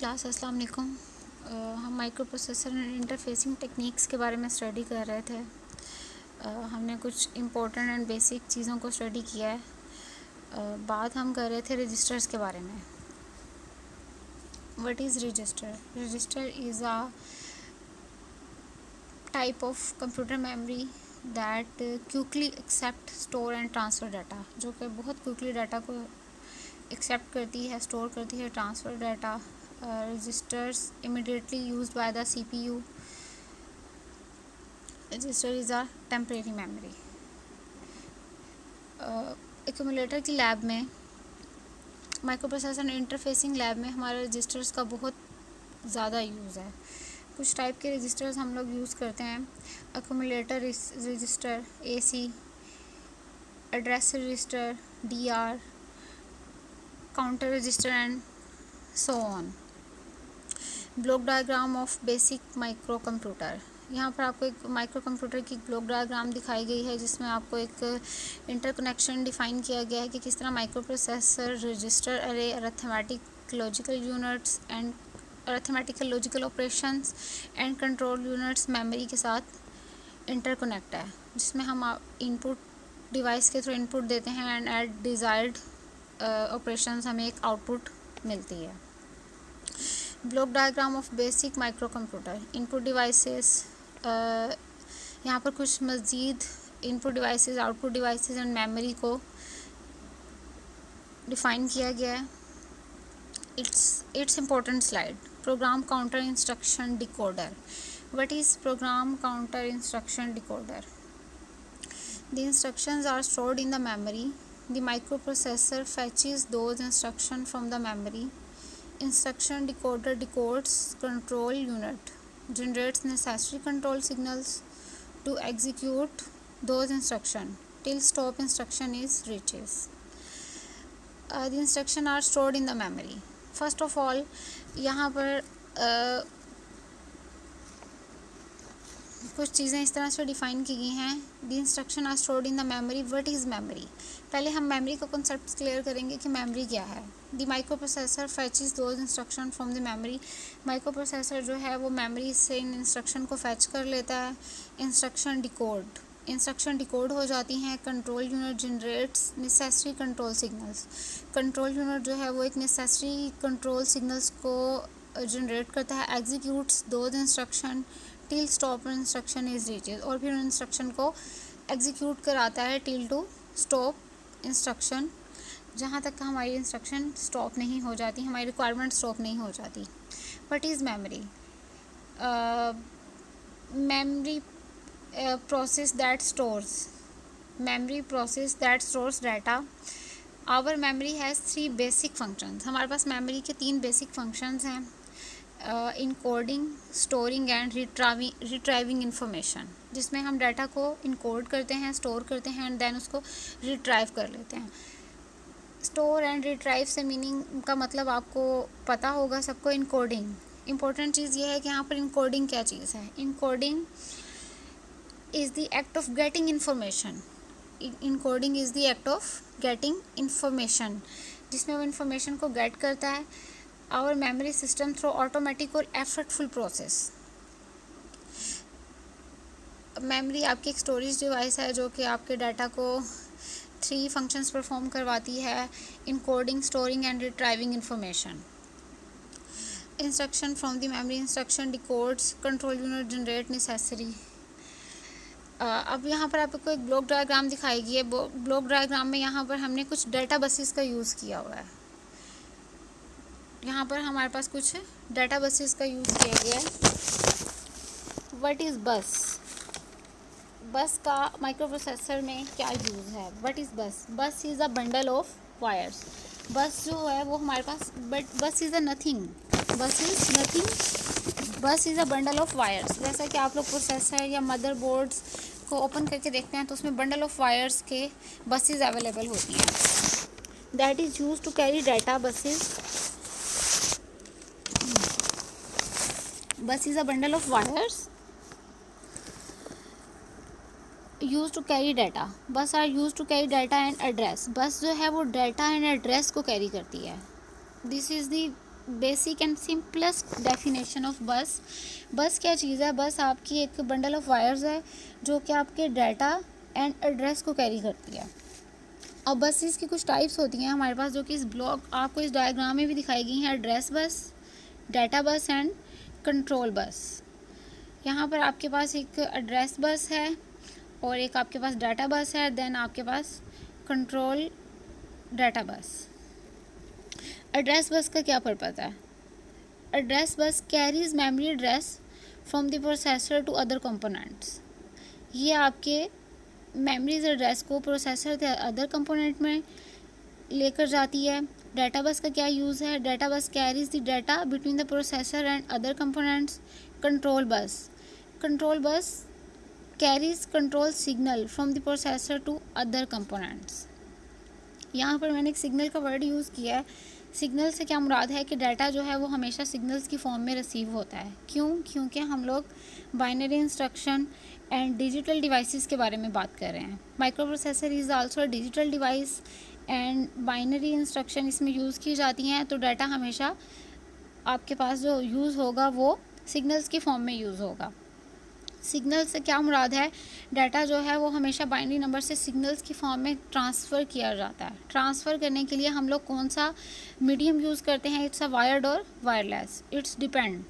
Class अस्सलाम वालेकुम। हम micro processor and interfacing techniques के बारे में स्टडी कर रहे थे। हमने कुछ इम्पोर्टेंट एंड बेसिक चीज़ों को स्टडी किया है। बात हम कर रहे थे रजिस्टर्स के बारे में। What is register? Register is a type of computer memory that quickly accept, store and transfer data, जो कि बहुत क्विकली डाटा को एक्सेप्ट करती है, स्टोर करती है, transfer data. registers immediately used by the CPU. Register is a temporary memory. Accumulator की lab में, माइक्रो प्रोसेसर इंटरफेसिंग लैब में हमारे रजिस्टर्स का बहुत ज़्यादा यूज़ है। कुछ टाइप के रजिस्टर्स हम लोग यूज़ करते हैं। Accumulator register, AC, address register, DR, counter register and so on. Block diagram of basic micro computer. यहाँ पर आपको एक माइक्रो कंप्यूटर की ब्लॉक डायग्राम दिखाई गई है, जिसमें आपको एक इंटरकनेक्शन डिफ़ाइन किया गया है कि किस तरह माइक्रो प्रोसेसर, रजिस्टर अरे, arithmetic logical units and arithmetical logical operations and control units memory के साथ इंटरकनेक्ट है, जिसमें हम इनपुट डिवाइस के थ्रू इनपुट देते हैं एंड एट डिज़ायर्ड ऑपरेशंस हमें एक आउटपुट मिलती है। Block diagram of basic micro computer. Input devices, यहाँ पर कुछ मज़ीद input devices, output devices and memory को डिफ़ाइन किया गया है। It's important slide. Program counter instruction decoder. What is program counter instruction decoder? The instructions are stored in the memory. The microprocessor fetches those instructions from the memory. Instruction decoder decodes control unit, generates necessary control signals to execute those instructions till stop instruction is reaches. The instructions are stored in the memory. First of all, यहाँ पर कुछ चीज़ें इस तरह से define की गई हैं। The instruction are stored in the memory. What is memory? पहले हम मेमोरी का कॉन्सेप्ट क्लियर करेंगे कि मेमोरी क्या है। The microprocessor fetches those instruction from the memory. Microprocessor जो है वो मेमोरी से इन इंस्ट्रक्शन को फैच कर लेता है। इंस्ट्रक्शन डिकोड हो जाती हैं। Control unit generates necessary control signals. Control unit जो है वो एक नेसेसरी कंट्रोल सिग्नल्स को जनरेट करता है। Executes those instruction till stop instruction is reaches, और फिर इंस्ट्रक्शन को एग्जीक्यूट कराता है टिल टू स्टॉप इंस्ट्रक्शन, जहाँ तक हमारी इंस्ट्रक्शन स्टॉप नहीं हो जाती, हमारी रिक्वायरमेंट स्टॉप नहीं हो जाती। What is memory? Memory process that stores data. Our memory has 3 basic functions. हमारे पास मेमोरी के 3 बेसिक फंक्शंस हैं। Encoding, storing and retrieving information, जिसमें हम डाटा को इनकोड करते हैं, स्टोर करते हैं एंड देन उसको रिट्राइव कर लेते हैं। स्टोर एंड रिट्राइव से मीनिंग का मतलब आपको पता होगा सबको। इनकोडिंग, इम्पोर्टेंट चीज़ ये है कि यहाँ पर इनकोडिंग क्या चीज़ है। Encoding is the act of getting information. Encoding is the act of getting information, जिसमें वो इंफॉर्मेशन को गेट करता है our memory system through automatic और एफर्टफुल प्रोसेस। मेमोरी आपकी एक स्टोरेज डिवाइस है जो कि आपके डाटा को 3 फंक्शंस परफॉर्म करवाती है। Encoding, storing and retrieving information. Instruction from the memory. Instruction डिकोड्स, control unit generate necessary. अब यहाँ पर आपको एक ब्लॉक डायग्राम दिखाई गई है। ब्लॉक डायग्राम में यहाँ पर हमने कुछ डाटा बसेस का यूज़ किया हुआ है। यहाँ पर हमारे पास कुछ डाटा बसेस का यूज़ किया गया है। What is bus? बस का माइक्रो प्रोसेसर में क्या यूज़ है? What is bus? Bus is a bundle of wires. Bus जो है वो हमारे पास, but bus is a nothing. Bus is a bundle of wires. जैसा कि आप लोग प्रोसेसर या मदरबोर्ड्स को ओपन करके देखते हैं तो उसमें बंडल ऑफ वायर्स के बसेस अवेलेबल होती हैं। That is use to carry data. Bus is a bundle of wires used to carry data. Bus are used to carry data and address. बस जो है वो डाटा एंड एड्रेस को carry करती है। This is the basic and simplest definition of बस। बस क्या चीज़ है? बस आपकी एक बंडल ऑफ वायर्स है जो कि आपके डाटा एंड एड्रेस को कैरी करती है। और बसेस की कुछ टाइप्स होती हैं हमारे पास, जो कि इस ब्लॉक आपको इस डायग्राम में भी दिखाई गई हैं। एड्रेस बस, डाटा बस एंड कंट्रोल बस। यहाँ पर आपके पास एक एड्रेस बस है और एक आपके पास डाटा बस है, देन आपके पास control data bus. Address bus का क्या पर्पज़ है? Address bus carries memory address from the processor to other components. ये आपके मेमोरीज एड्रेस को प्रोसेसर के अदर कंपोनेंट में लेकर जाती है। डाटा बस का क्या यूज़ है? Data bus carries the data between the processor and other components. Control bus carries control signal from the processor to other components. यहाँ पर मैंने एक सिग्नल का वर्ड यूज़ किया है। सिग्नल से क्या मुराद है कि डाटा जो है वो हमेशा सिग्नल्स की फॉर्म में रिसीव होता है। क्यों? क्योंकि हम लोग binary instruction and digital devices के बारे में बात कर रहे हैं। Micro processor is also a digital device and binary instruction इसमें यूज़ की जाती हैं। तो डाटा हमेशा आपके पास जो यूज़ होगा वो सिग्नल्स की फॉर्म में यूज़ होगा। सिग्नल से क्या मुराद है? डाटा जो है वो हमेशा बाइनरी नंबर से सिग्नल्स की फॉर्म में ट्रांसफ़र किया जाता है। ट्रांसफ़र करने के लिए हम लोग कौन सा मीडियम यूज़ करते हैं? इट्स अ वायर्ड और वायरलेस, इट्स डिपेंड।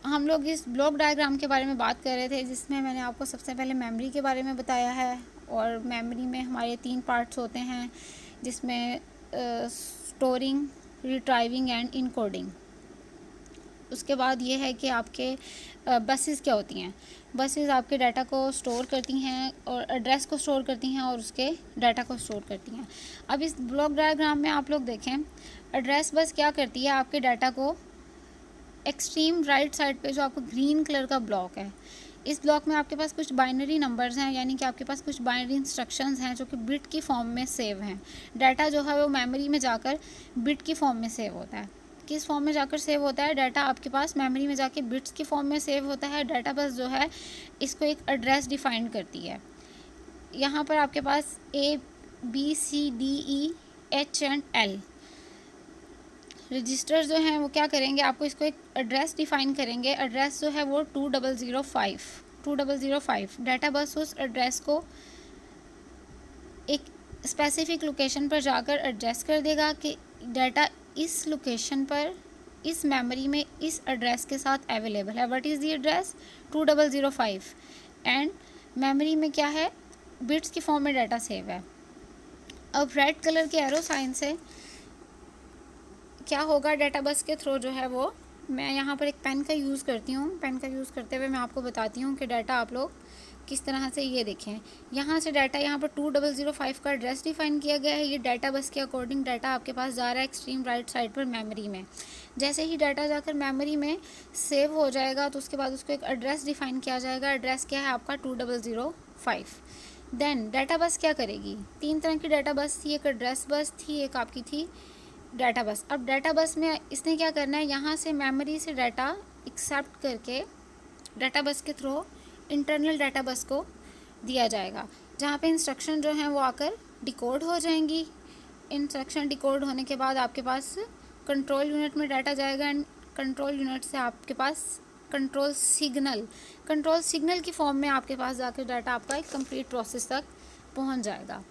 हम लोग इस ब्लॉक डायग्राम के बारे में बात कर रहे थे, जिसमें मैंने आपको सबसे पहले मेमोरी के बारे में बताया है। और मेमोरी में हमारे 3 पार्ट्स होते हैं, जिसमें स्टोरिंग, रिट्राइविंग एंड इनकोडिंग। उसके बाद ये है कि आपके बसेस क्या होती हैं? बसेस आपके डाटा को स्टोर करती हैं और एड्रेस को स्टोर करती हैं और उसके डाटा को स्टोर करती हैं। अब इस ब्लॉक डायग्राम में आप लोग देखें, एड्रेस बस क्या करती है? आपके डाटा को एक्सट्रीम राइट साइड पे जो आपको ग्रीन कलर का ब्लॉक है, इस ब्लॉक में आपके पास कुछ बाइनरी नंबर्स हैं, यानी कि आपके पास कुछ बाइनरी इंस्ट्रक्शंस हैं जो कि बिट की फॉर्म में सेव हैं। डाटा जो है वो मेमोरी में जाकर बिट की फॉर्म में सेव होता है। किस फॉर्म में जाकर सेव होता है? डाटा आपके पास मेमोरी में जाके बिट्स की फॉर्म में सेव होता है। डाटा बस जो है इसको एक एड्रेस डिफाइन करती है। यहाँ पर आपके पास ABCDEH एंड L रजिस्टर जो हैं वो क्या करेंगे? आपको इसको एक एड्रेस डिफाइन करेंगे। एड्रेस जो है वो 2005 डाटा बस उस एड्रेस को एक स्पेसिफिक लोकेशन पर जाकर एड्रेस कर देगा कि डाटा इस लोकेशन पर, इस मेमोरी में, इस एड्रेस के साथ अवेलेबल है। What is the address? 2005 and memory में क्या है? बिट्स की फॉर्म में डाटा सेव है। अब रेड कलर के एरो साइन से क्या होगा? डाटा बस के थ्रू जो है वो, मैं यहाँ पर एक पेन का यूज़ करती हूँ। पेन का यूज़ करते हुए मैं आपको बताती हूँ कि डाटा आप लोग किस तरह से, ये देखें, यहाँ से डाटा यहाँ पर 2005 का एड्रेस डिफाइन किया गया है। ये डाटा बस के अकॉर्डिंग डाटा आपके पास जा रहा है एक्सट्रीम राइट साइड पर मेमोरी में। जैसे ही डाटा जाकर मेमोरी में सेव हो जाएगा तो उसके बाद उसको एक एड्रेस डिफाइन किया जाएगा। एड्रेस क्या है आपका? 2005। देन डाटा बस क्या करेगी? 3 तरह की डाटा बस थी, एक एड्रेस बस थी, एक आपकी थी डाटा बस। अब डाटा बस में इसने क्या करना है? यहाँ से मेमोरी से डाटा एक्सेप्ट करके डाटा बस के थ्रू इंटरनल डाटा बस को दिया जाएगा, जहाँ पे इंस्ट्रक्शन जो हैं वो आकर डिकोड हो जाएंगी। इंस्ट्रक्शन डिकोड होने के बाद आपके पास कंट्रोल यूनिट में डाटा जाएगा एंड कंट्रोल यूनिट से आपके पास कंट्रोल सिग्नल की फॉर्म में आपके पास जाकर डाटा आपका एक कंप्लीट प्रोसेस तक पहुँच जाएगा।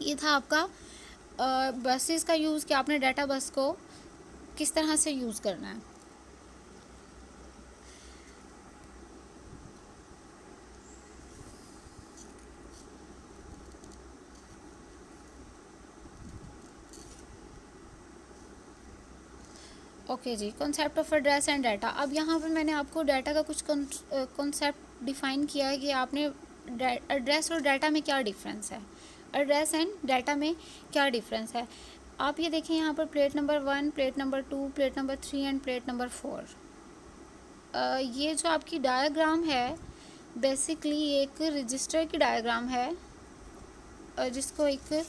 ये था आपका बसेस का यूज़ कि आपने डाटा बस को किस तरह से यूज़ करना है। ओके जी, concept of address and data. अब यहाँ पर मैंने आपको डाटा का कुछ कॉन्सेप्ट डिफ़ाइन किया है कि आपने एड्रेस और डाटा में क्या डिफरेंस है, एड्रेस एंड डाटा में क्या डिफरेंस है। आप ये देखें, यहाँ पर plate number 1, plate number 2, plate number 3 end plate number 4। ये जो आपकी डायग्राम है बेसिकली एक रजिस्टर की डायग्राम है, जिसको एक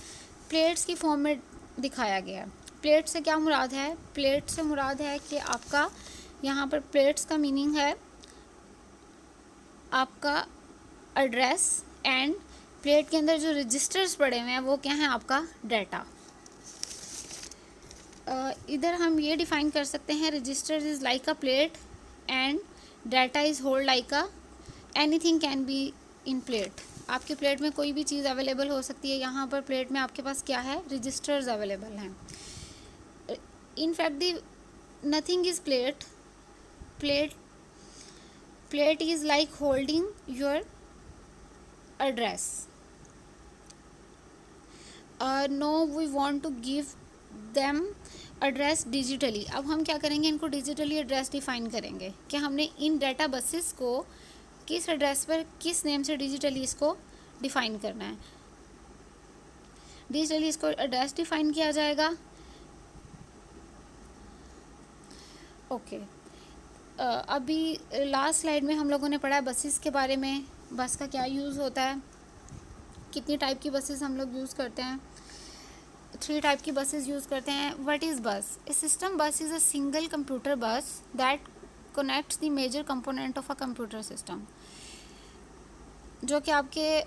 प्लेट्स की फॉर्म में दिखाया गया है। प्लेट से क्या मुराद है? प्लेट से मुराद है कि आपका यहाँ पर प्लेट्स का मीनिंग है आपका एड्रेस, एंड प्लेट के अंदर जो रजिस्टर्स पड़े हुए हैं वो क्या हैं? आपका डाटा। इधर हम ये डिफ़ाइन कर सकते हैं, register is like a plate and data is hold like a anything can be in plate. आपके प्लेट में कोई भी चीज़ अवेलेबल हो सकती है। यहाँ पर प्लेट में आपके पास क्या है, रजिस्टर्स अवेलेबल हैं। In fact the nothing is plate, plate is like holding your address. No we want to give them address digitally. अब हम क्या करेंगे, इनको डिजिटली एड्रेस डिफाइन करेंगे कि हमने इन डाटा बसेस को किस एड्रेस पर किस नेम से डिजिटली इसको डिफाइन करना है। डिजिटली इसको एड्रेस डिफाइन किया जाएगा। ओके अभी लास्ट स्लाइड में हम लोगों ने पढ़ा बसेस के बारे में, बस का क्या यूज़ होता है, कितनी टाइप की बसेस हम लोग यूज़ करते हैं। 3 टाइप की बसेस यूज़ करते हैं। What is bus? A system bus is a single computer bus that connects the major component of a computer system, जो कि आपके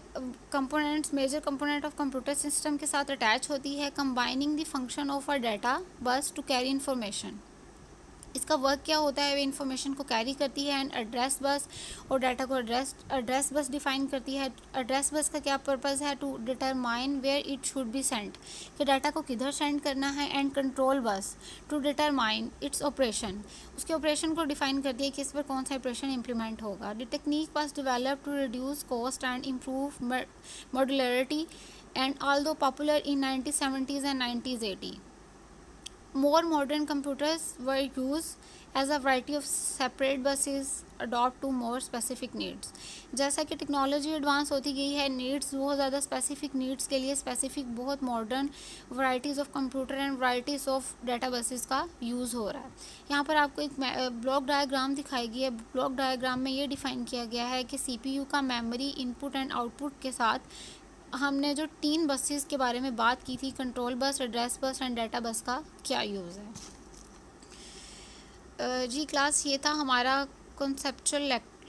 components major component of computer system के साथ अटैच होती है, combining the function of a data bus to carry information. इसका work क्या होता है, वे इन्फॉर्मेशन को कैरी करती है। एंड एड्रेस बस और डाटा को एड्रेस बस डिफाइन करती है। एड्रेस बस का क्या पर्पज़ है, to determine where it should be send, कि डाटा को किधर सेंड करना है। And control bus to determine its operation, उसके ऑपरेशन को डिफाइन करती है कि इस पर कौन सा ऑपरेशन इम्प्लीमेंट होगा। The technique was developed to reduce cost and improve modularity and although popular in 1970s and 1980s. More modern computers were used as a variety of separate buses adopt to more specific needs. जैसा कि technology advance होती गई है, needs बहुत ज़्यादा specific needs के लिए specific बहुत modern varieties of computer and varieties of data buses का यूज़ हो रहा है। यहाँ पर आपको एक ब्लॉक डायग्राम दिखाई गई है। ब्लॉक डायग्राम में ये डिफ़ाइन किया गया है कि सीपीयू का मेमोरी इनपुट एंड आउटपुट के साथ हमने जो 3 बसेस के बारे में बात की थी, कंट्रोल बस, एड्रेस बस एंड डाटा बस का क्या यूज़ है। जी क्लास, ये था हमारा conceptual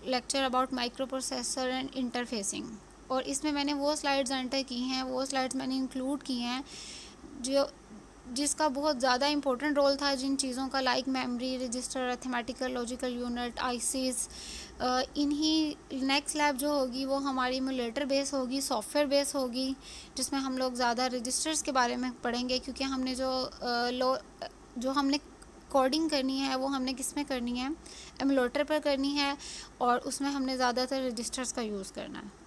lecture about micro processor and interfacing. और इसमें मैंने वो स्लाइड्स एंटर की हैं, वो स्लाइड्स मैंने इंक्लूड की हैं जिसका बहुत ज़्यादा इंपॉर्टेंट रोल था जिन चीज़ों का, like memory, register, arithmetical logical unit, ICs. इन्हीं नेक्स्ट लैब जो होगी वो हमारी इमुलेटर बेस होगी, सॉफ्टवेयर बेस होगी, जिसमें हम लोग ज़्यादा रजिस्टर्स के बारे में पढ़ेंगे, क्योंकि हमने जो हमने कोडिंग करनी है वो हमने किस में करनी है, एमुलेटर पर करनी है, और उसमें हमने ज़्यादातर रजिस्टर्स का यूज़ करना है।